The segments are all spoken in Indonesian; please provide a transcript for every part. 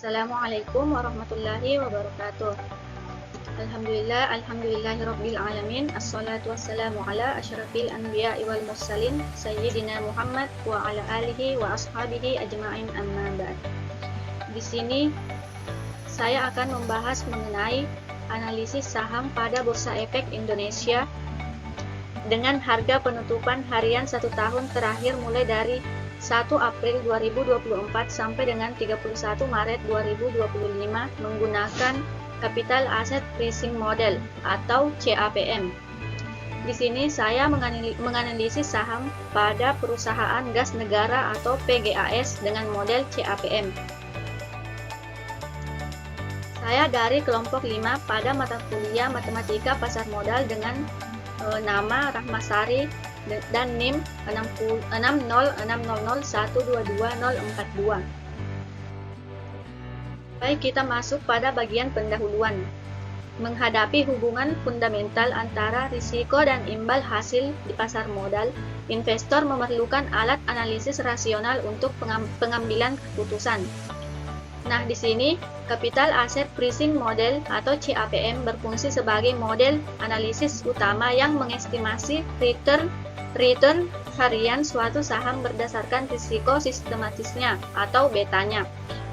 Assalamualaikum warahmatullahi wabarakatuh. Alhamdulillahirabbil alamin. Assalatu wassalamu ala asyrafil anbiya'i wal mursalin sayyidina Muhammad wa ala alihi wa ashabihi ajma'in, amma ba'd. Di sini saya akan membahas mengenai analisis saham pada Bursa Efek Indonesia dengan harga penutupan harian 1 tahun terakhir mulai dari 1 April 2024 sampai dengan 31 Maret 2025 menggunakan Capital Asset Pricing Model atau CAPM. Di sini saya menganalisis saham pada perusahaan gas negara atau PGAS dengan model CAPM. Saya dari kelompok 5 pada mata kuliah Matematika Pasar Modal dengan nama Rahmasari dan NIM 60600122042. Baik, kita masuk pada bagian pendahuluan. Menghadapi hubungan fundamental antara risiko dan imbal hasil di pasar modal, investor memerlukan alat analisis rasional untuk pengambilan keputusan. Nah, di sini Capital Asset Pricing Model atau CAPM berfungsi sebagai model analisis utama yang mengestimasi return harian suatu saham berdasarkan risiko sistematisnya atau betanya.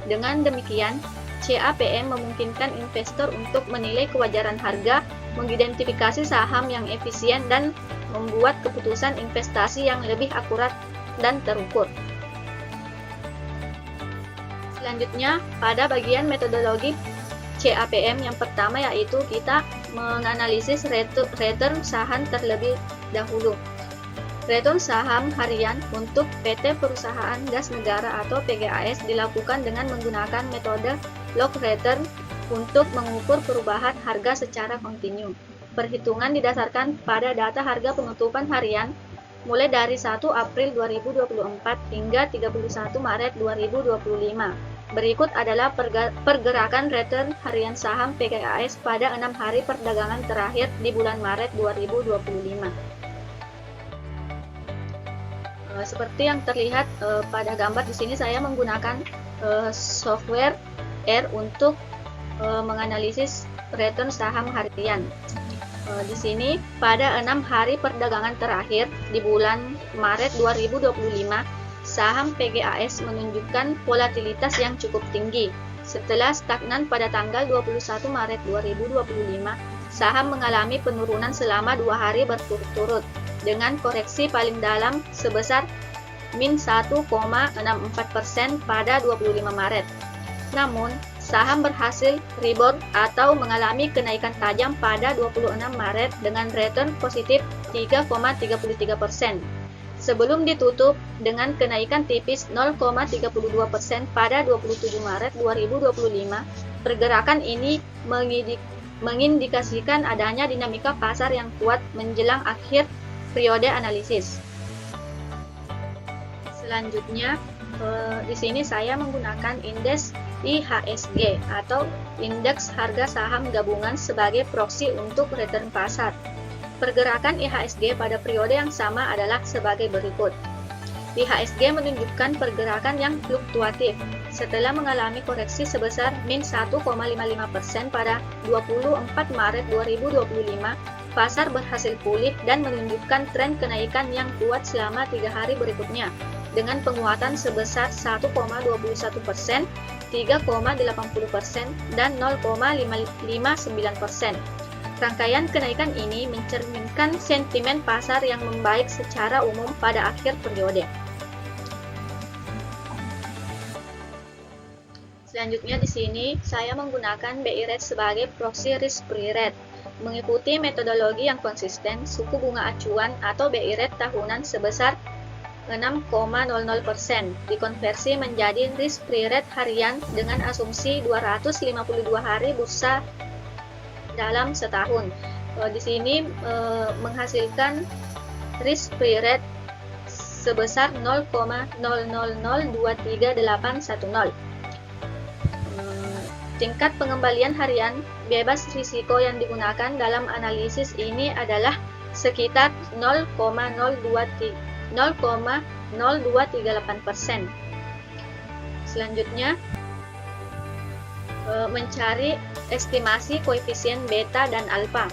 Dengan demikian, CAPM memungkinkan investor untuk menilai kewajaran harga, mengidentifikasi saham yang efisien, dan membuat keputusan investasi yang lebih akurat dan terukur. Selanjutnya, pada bagian metodologi CAPM yang pertama yaitu kita menganalisis return saham terlebih dahulu. Return saham harian untuk PT Perusahaan Gas Negara atau PGAS dilakukan dengan menggunakan metode log return untuk mengukur perubahan harga secara kontinu. Perhitungan didasarkan pada data harga penutupan harian mulai dari 1 April 2024 hingga 31 Maret 2025. Berikut adalah pergerakan return harian saham PGAS pada 6 hari perdagangan terakhir di bulan Maret 2025. Seperti yang terlihat pada gambar di sini, saya menggunakan software R untuk menganalisis return saham harian. Di sini pada 6 hari perdagangan terakhir di bulan Maret 2025, saham PGAS menunjukkan volatilitas yang cukup tinggi. Setelah stagnan pada tanggal 21 Maret 2025, saham mengalami penurunan selama 2 hari berturut-turut dengan koreksi paling dalam sebesar min 1,64% pada 25 Maret. Namun, saham berhasil rebound atau mengalami kenaikan tajam pada 26 Maret dengan return positif 3,33%. Sebelum ditutup dengan kenaikan tipis 0,32% pada 27 Maret 2025, pergerakan ini mengindikasikan adanya dinamika pasar yang kuat menjelang akhir periode analisis. Selanjutnya, di sini saya menggunakan indeks IHSG atau indeks harga saham gabungan sebagai proksi untuk return pasar. Pergerakan IHSG pada periode yang sama adalah sebagai berikut. IHSG menunjukkan pergerakan yang fluktuatif. Setelah mengalami koreksi sebesar min 1,55% pada 24 Maret 2025, pasar berhasil pulih dan menunjukkan tren kenaikan yang kuat selama 3 hari berikutnya, dengan penguatan sebesar 1,21%, 3,80%, dan 0,59%. Rangkaian kenaikan ini mencerminkan sentimen pasar yang membaik secara umum pada akhir periode. Selanjutnya di sini saya menggunakan BI rate sebagai proxy risk free rate. Mengikuti metodologi yang konsisten, suku bunga acuan atau BI rate tahunan sebesar 6,00% dikonversi menjadi risk free rate harian dengan asumsi 252 hari bursa dalam setahun. Di sini menghasilkan risk free rate sebesar 0,00023810. Tingkat pengembalian harian bebas risiko yang digunakan dalam analisis ini adalah sekitar 0,0238%. Selanjutnya, mencari estimasi koefisien beta dan alfa.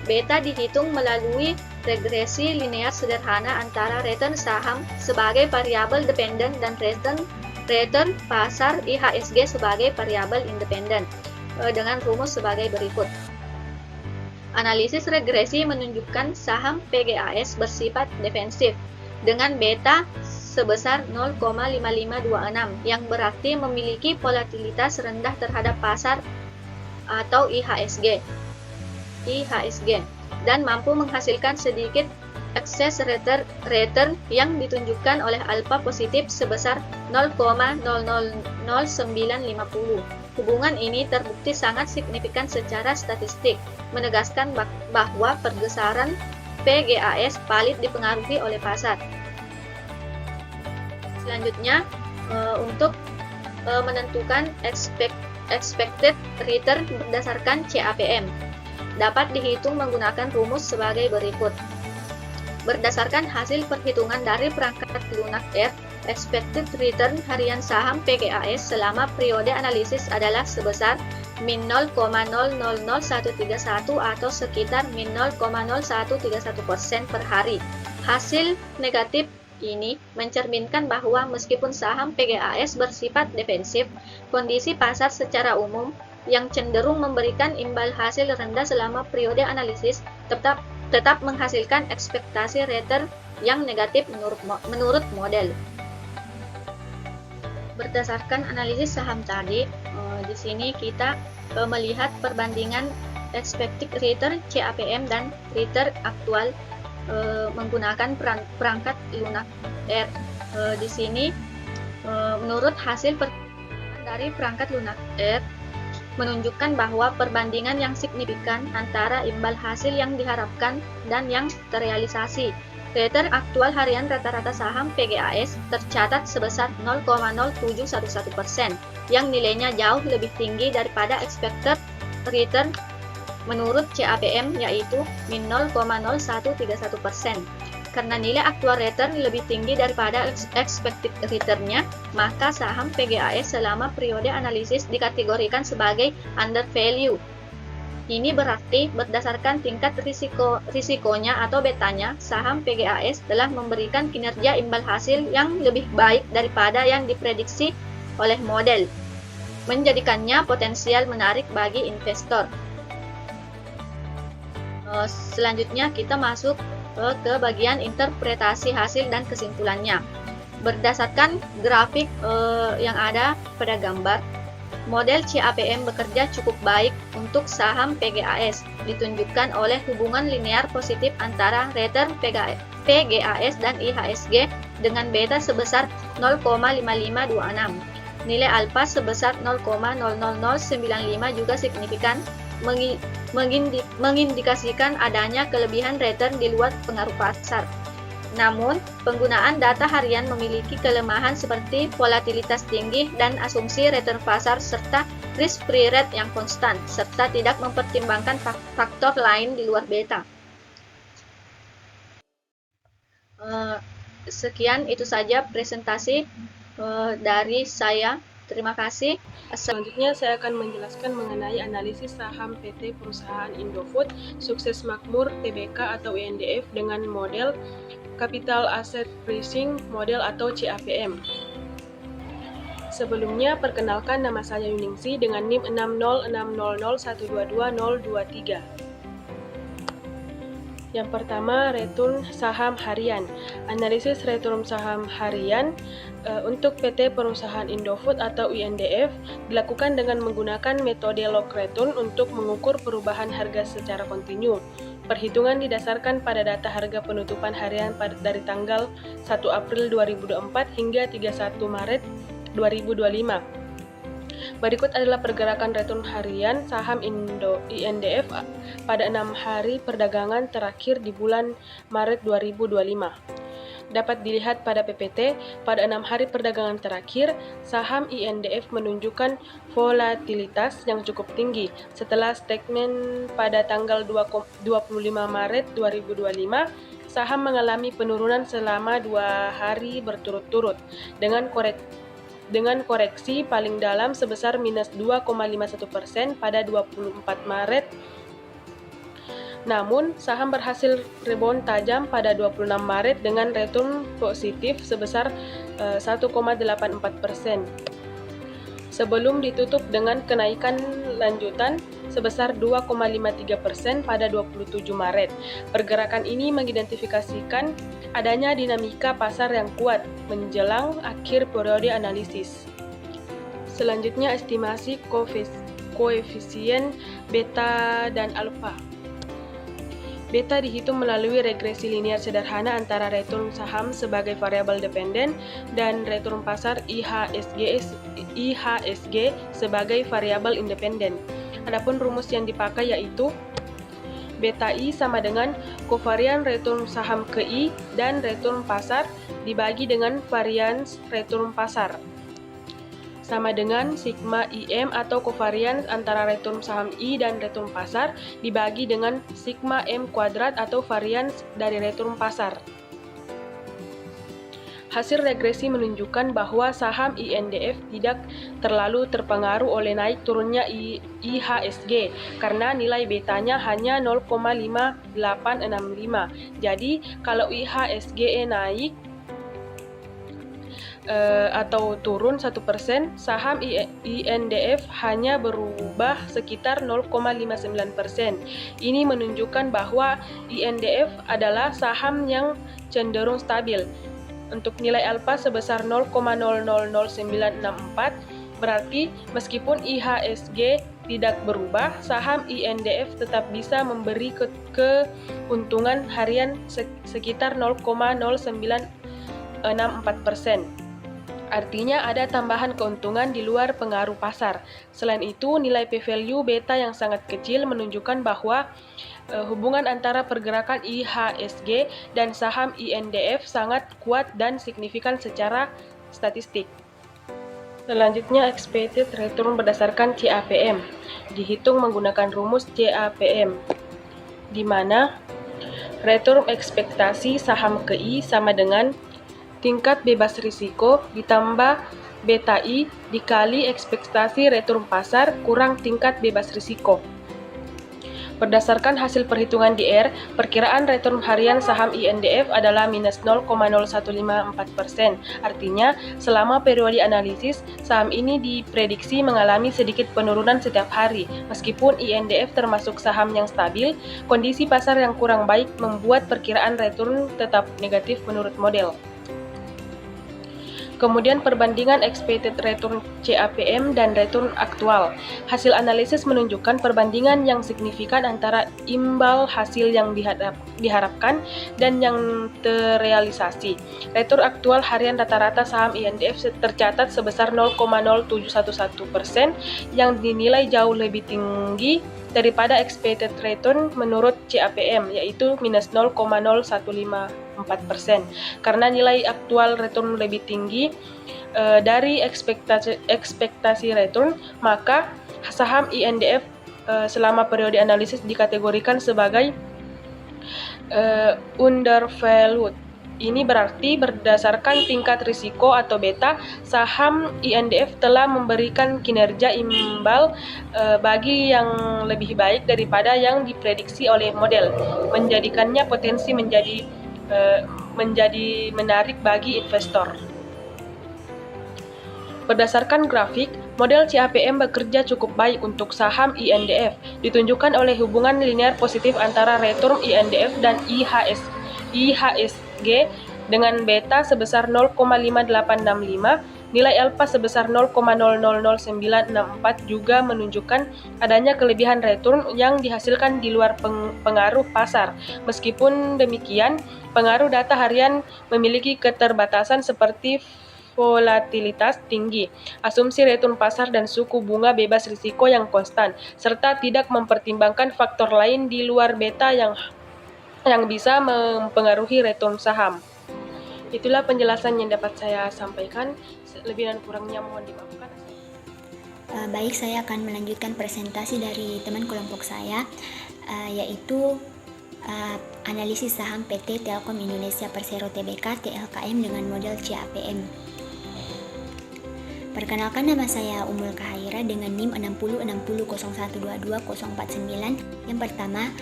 Beta dihitung melalui regresi linear sederhana antara return saham sebagai variabel dependen dan return pasar IHSG sebagai variabel independen, dengan rumus sebagai berikut. Analisis regresi menunjukkan saham PGAS bersifat defensif dengan beta sebesar 0,5526 yang berarti memiliki volatilitas rendah terhadap pasar atau IHSG dan mampu menghasilkan sedikit excess return yang ditunjukkan oleh alfa positif sebesar 0,000950. Hubungan ini terbukti sangat signifikan secara statistik, menegaskan bahwa pergeseran PGAS valid dipengaruhi oleh pasar. Selanjutnya, untuk menentukan expected return berdasarkan CAPM dapat dihitung menggunakan rumus sebagai berikut. Berdasarkan hasil perhitungan dari perangkat lunak R, expected return harian saham PGAS selama periode analisis adalah sebesar min 0,000131 atau sekitar min 0,0131% per hari. Hasil negatif ini mencerminkan bahwa meskipun saham PGAS bersifat defensif, kondisi pasar secara umum yang cenderung memberikan imbal hasil rendah selama periode analisis tetap menghasilkan ekspektasi return yang negatif menurut model. Berdasarkan analisis saham tadi, di sini kita melihat perbandingan expected return CAPM dan return aktual menggunakan perangkat lunak R. Di sini menurut hasil dari perangkat lunak R menunjukkan bahwa perbandingan yang signifikan antara imbal hasil yang diharapkan dan yang terrealisasi. Return aktual harian rata-rata saham PGAS tercatat sebesar 0,0711%, yang nilainya jauh lebih tinggi daripada expected return menurut CAPM, yaitu min 0,0131%. Karena nilai aktual return lebih tinggi daripada expected return-nya, maka saham PGAS selama periode analisis dikategorikan sebagai undervalue. Ini berarti berdasarkan tingkat risikonya atau betanya, saham PGAS telah memberikan kinerja imbal hasil yang lebih baik daripada yang diprediksi oleh model, menjadikannya potensial menarik bagi investor. Selanjutnya kita masuk ke bagian interpretasi hasil dan kesimpulannya. Berdasarkan grafik yang ada pada gambar, model CAPM bekerja cukup baik untuk saham PGAS, ditunjukkan oleh hubungan linear positif antara return PGAS dan IHSG dengan beta sebesar 0,5526. Nilai alfa sebesar 0,00095 juga signifikan, mengindikasikan adanya kelebihan return di luar pengaruh pasar. Namun, penggunaan data harian memiliki kelemahan seperti volatilitas tinggi dan asumsi return pasar serta risk-free rate yang konstan, serta tidak mempertimbangkan faktor lain di luar beta. Sekian itu saja presentasi dari saya. Terima kasih. Selanjutnya saya akan menjelaskan mengenai analisis saham PT Perusahaan Indofood Sukses Makmur Tbk atau INDF dengan model Capital Asset Pricing Model atau CAPM. Sebelumnya, perkenalkan nama saya Yuningsi dengan NIM 60600122023. Yang pertama, return saham harian. Analisis return saham harian untuk PT Perusahaan Indofood atau INDF dilakukan dengan menggunakan metode log return untuk mengukur perubahan harga secara kontinu. Perhitungan didasarkan pada data harga penutupan harian dari tanggal 1 April 2024 hingga 31 Maret 2025. Berikut adalah pergerakan return harian saham INDF pada 6 hari perdagangan terakhir di bulan Maret 2025. Dapat dilihat pada PPT, pada 6 hari perdagangan terakhir, saham INDF menunjukkan volatilitas yang cukup tinggi. Setelah stagnan pada tanggal 25 Maret 2025, saham mengalami penurunan selama 2 hari berturut-turut dengan dengan koreksi paling dalam sebesar minus 2,51% pada 24 Maret. Namun, saham berhasil rebound tajam pada 26 Maret dengan return positif sebesar 1,84%. Sebelum ditutup dengan kenaikan lanjutan sebesar 2,53% pada 27 Maret. Pergerakan ini mengidentifikasikan adanya dinamika pasar yang kuat menjelang akhir periode analisis. Selanjutnya, estimasi koefisien beta dan alfa. Beta dihitung melalui regresi linear sederhana antara return saham sebagai variabel dependen dan return pasar IHSG sebagai variabel independen. Adapun rumus yang dipakai yaitu beta I sama dengan kovarian return saham ke I dan return pasar dibagi dengan varians return pasar, sama dengan sigma IM atau kovarians antara return saham I dan return pasar dibagi dengan sigma M kuadrat atau varians dari return pasar. Hasil regresi menunjukkan bahwa saham INDF tidak terlalu terpengaruh oleh naik turunnya IHSG karena nilai betanya hanya 0,5865. Jadi, kalau IHSG naik atau turun 1%, saham INDF hanya berubah sekitar 0,59%. Ini menunjukkan bahwa INDF adalah saham yang cenderung stabil. Untuk nilai alfa sebesar 0,000964, berarti meskipun IHSG tidak berubah, saham INDF tetap bisa memberi keuntungan harian sekitar 0,0964%. Artinya ada tambahan keuntungan di luar pengaruh pasar. Selain itu, nilai p-value beta yang sangat kecil menunjukkan bahwa hubungan antara pergerakan IHSG dan saham INDF sangat kuat dan signifikan secara statistik. Selanjutnya, expected return berdasarkan CAPM. Dihitung menggunakan rumus CAPM, di mana return ekspektasi saham ke I sama dengan tingkat bebas risiko ditambah beta I dikali ekspektasi return pasar kurang tingkat bebas risiko. Berdasarkan hasil perhitungan DR, perkiraan return harian saham INDF adalah minus 0,0154%. Artinya, selama periode analisis, saham ini diprediksi mengalami sedikit penurunan setiap hari. Meskipun INDF termasuk saham yang stabil, kondisi pasar yang kurang baik membuat perkiraan return tetap negatif menurut model. Kemudian perbandingan expected return CAPM dan return aktual. Hasil analisis menunjukkan perbandingan yang signifikan antara imbal hasil yang diharapkan dan yang terrealisasi. Return aktual harian rata-rata saham INDF tercatat sebesar 0,0711% yang dinilai jauh lebih tinggi daripada expected return menurut CAPM, yaitu minus 0,0154%. Karena nilai aktual return lebih tinggi dari ekspektasi return, maka saham INDF selama periode analisis dikategorikan sebagai undervalued. Ini berarti berdasarkan tingkat risiko atau beta, saham INDF telah memberikan kinerja imbal bagi yang lebih baik daripada yang diprediksi oleh model, menjadikannya potensi menjadi menarik bagi investor. Berdasarkan grafik, model CAPM bekerja cukup baik untuk saham INDF, ditunjukkan oleh hubungan linear positif antara return INDF dan IHSG dengan beta sebesar 0,5865, nilai alfa sebesar 0,000964 juga menunjukkan adanya kelebihan return yang dihasilkan di luar pengaruh pasar. Meskipun demikian, pengaruh data harian memiliki keterbatasan seperti volatilitas tinggi, asumsi return pasar dan suku bunga bebas risiko yang konstan, serta tidak mempertimbangkan faktor lain di luar beta yang bisa mempengaruhi return saham. Itulah penjelasan yang dapat saya sampaikan. Lebih dan kurangnya mohon dimaafkan. Baik, saya akan melanjutkan presentasi dari teman kelompok saya, yaitu analisis saham PT Telkom Indonesia Persero Tbk TLKM dengan model CAPM. Perkenalkan, nama saya Umul Kahaira dengan NIM 606001220499. Yang pertama,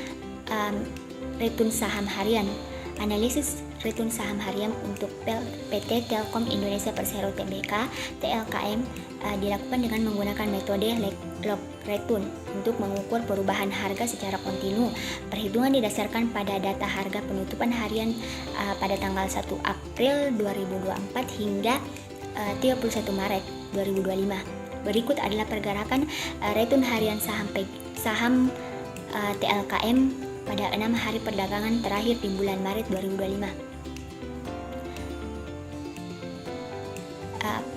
return saham harian. Analisis return saham harian untuk PT Telkom Indonesia Persero Tbk (TLKM) dilakukan dengan menggunakan metode log return untuk mengukur perubahan harga secara kontinu. Perhitungan didasarkan pada data harga penutupan harian pada tanggal 1 April 2024 hingga 31 Maret 2025. Berikut adalah pergerakan return harian saham TLKM pada 6 hari perdagangan terakhir di bulan Maret 2025.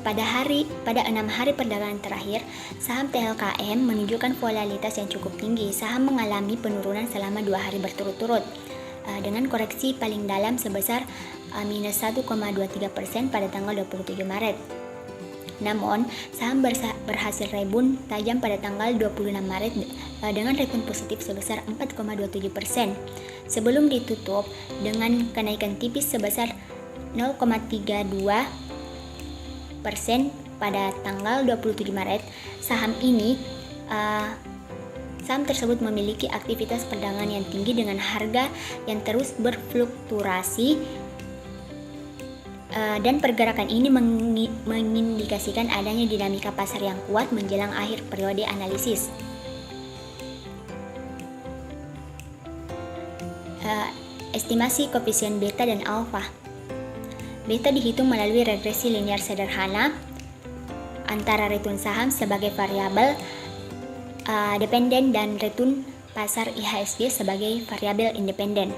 Pada 6 hari perdagangan terakhir, saham TLKM menunjukkan volatilitas yang cukup tinggi. Saham mengalami penurunan selama 2 hari berturut-turut dengan koreksi paling dalam sebesar minus 1,23% pada tanggal 27 Maret. Namun, saham berhasil rebound tajam pada tanggal 26 Maret dengan return positif sebesar 4,27% sebelum ditutup dengan kenaikan tipis sebesar 0,32% pada tanggal 27 Maret. Saham tersebut memiliki aktivitas perdagangan yang tinggi dengan harga yang terus berfluktuasi, dan pergerakan ini mengindikasikan adanya dinamika pasar yang kuat menjelang akhir periode analisis. Estimasi koefisien beta dan alfa. Beta dihitung melalui regresi linear sederhana antara return saham sebagai variabel dependen dan return pasar IHSG sebagai variabel independen.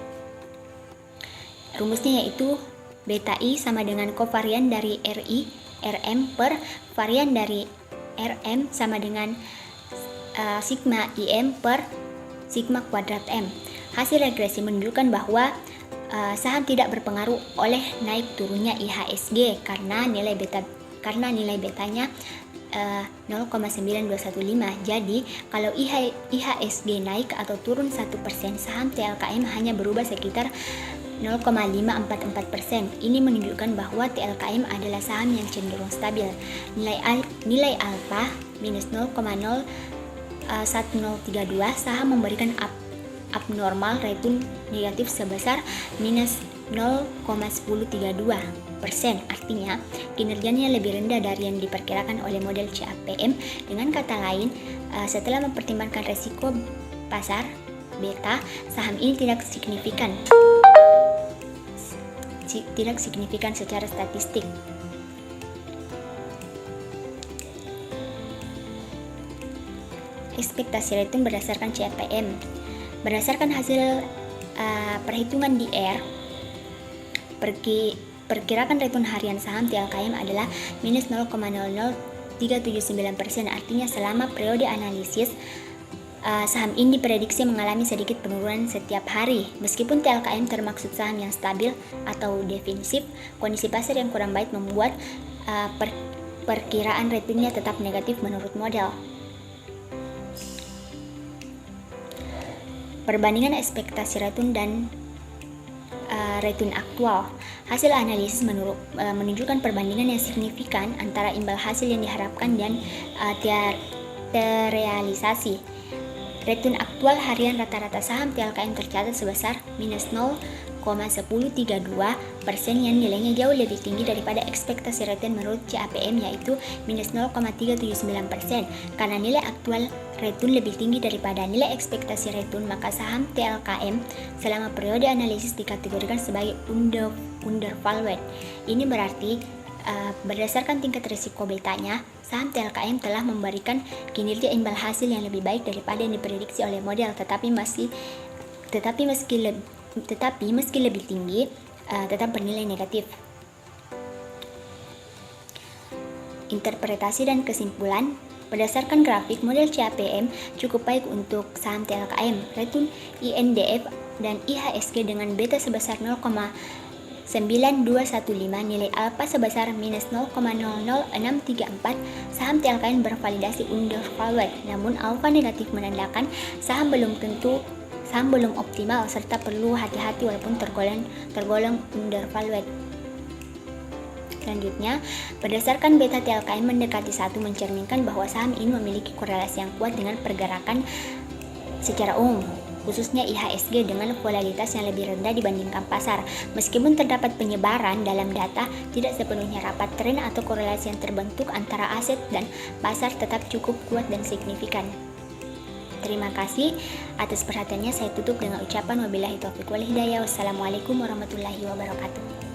Rumusnya yaitu beta I sama dengan kovarian dari RI RM per varian dari RM sama dengan sigma IM per sigma kuadrat M. Hasil regresi menunjukkan bahwa saham tidak berpengaruh oleh naik turunnya IHSG karena nilai betanya 0,9215. Jadi, kalau IHSG naik atau turun 1%, saham TLKM hanya berubah sekitar 0,544%. Ini menunjukkan bahwa TLKM adalah saham yang cenderung stabil. Nilai alfa minus 0,01032, saham memberikan abnormal return negatif sebesar minus 0,1032%. Artinya, kinerjanya lebih rendah dari yang diperkirakan oleh model CAPM. Dengan kata lain, setelah mempertimbangkan resiko pasar beta, saham ini tidak signifikan secara statistik. Ekspektasi return berdasarkan CAPM. Berdasarkan hasil perhitungan DR, perkirakan return harian saham TLKM adalah minus 0,00379%. Artinya selama periode analisis, saham ini diprediksi mengalami sedikit penurunan setiap hari. Meskipun TLKM termasuk saham yang stabil atau defensif, kondisi pasar yang kurang baik membuat perkiraan returnnya tetap negatif menurut model. Perbandingan ekspektasi return dan return aktual. Hasil analisis menunjukkan perbandingan yang signifikan antara imbal hasil yang diharapkan dan terrealisasi. Return aktual harian rata-rata saham TLKM tercatat sebesar minus 0,1032% yang nilainya jauh lebih tinggi daripada ekspektasi return menurut CAPM, yaitu minus 0,379%. Karena nilai aktual return lebih tinggi daripada nilai ekspektasi return, maka saham TLKM selama periode analisis dikategorikan sebagai undervalued. Ini berarti berdasarkan tingkat risiko betanya, saham TLKM telah memberikan kinerja imbal hasil yang lebih baik daripada yang diprediksi oleh model, tetapi meski lebih tinggi, tetap bernilai negatif. Interpretasi dan kesimpulan. Berdasarkan grafik, model CAPM cukup baik untuk saham TLKM. Return INDF dan IHSG dengan beta sebesar 0,9215, nilai alfa sebesar minus 0,00634, saham TLKM bervalidasi undervalued. Namun alfa negatif menandakan saham belum optimal serta perlu hati-hati walaupun tergolong undervalued. Selanjutnya, berdasarkan beta TLKM mendekati 1 mencerminkan bahwa saham ini memiliki korelasi yang kuat dengan pergerakan secara umum, khususnya IHSG dengan volatilitas yang lebih rendah dibandingkan pasar. Meskipun terdapat penyebaran dalam data, tidak sepenuhnya rapat tren atau korelasi yang terbentuk antara aset dan pasar tetap cukup kuat dan signifikan. Terima kasih atas perhatiannya. Saya tutup dengan ucapan wabillahi taufiq wal hidayah. Wassalamualaikum warahmatullahi wabarakatuh.